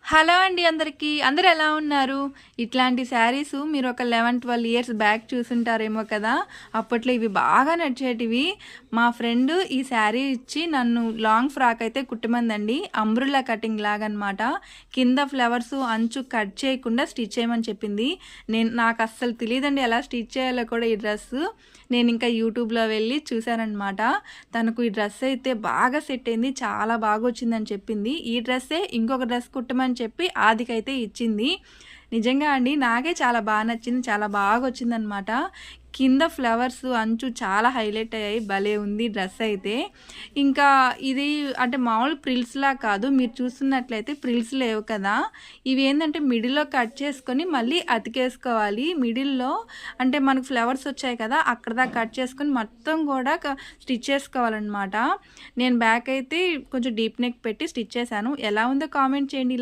Hello అండి అందరికీ. అందరూ ఎలా ఉన్నారు? ఇట్లాంటి శారీస్ మీరు ఒక 11, 12 ఇయర్స్ బ్యాక్ చూసుంటారేమో కదా! అప్పట్లో ఇవి బాగా నడిచేటివి. మా ఫ్రెండ్ ఈ శారీ ఇచ్చి నన్ను లాంగ్ ఫ్రాక్ అయితే కుట్టమందండి. Umbrella cutting లాగనమాట. కింద ఫ్లవర్స్ అంచు కట్ చేయకుండా స్టిచ్ చేయమని చెప్పింది. నాకు అస్సలు తెలీదండి ఎలా స్టిచ్ చేయాలో కూడా ఈ డ్రెస్సు. నేను ఇంకా యూట్యూబ్‌లో వెళ్ళి చూశాననమాట. తనకు ఈ డ్రెస్ అయితే బాగా సెట్ అయింది. చాలా బాగొచ్చిందని చెప్పింది. ఈ డ్రెస్సే ఇంకొక డ్రెస్ కుట్టమని చెప్పి ఆదికైతే ఇచ్చింది. నిజంగా అండి నాకే చాలా నచ్చింది. చాలా బాగొచ్చిందనమాట. కింద ఫ్లవర్స్ అంచు చాలా హైలైట్ అయ్యాయి. భలే ఉంది డ్రెస్ అయితే. ఇంకా ఇది అంటే మామూలు ప్రిల్స్‌లా కాదు. మీరు చూస్తున్నట్లయితే ప్రిల్స్ లేవు కదా! ఇవేందంటే మిడిల్‌లో కట్ చేసుకొని మళ్ళీ అతికేసుకోవాలి. మిడిల్‌లో అంటే మనకు ఫ్లవర్స్ వచ్చాయి కదా! అక్కడ దాకా కట్ చేసుకొని మొత్తం కూడా స్టిచ్ చేసుకోవాలనమాట. నేను బ్యాక్ అయితే కొంచెం డీప్ నెక్ పెట్టి స్టిచ్ చేశాను. ఎలా ఉందో కామెంట్ చేయండి.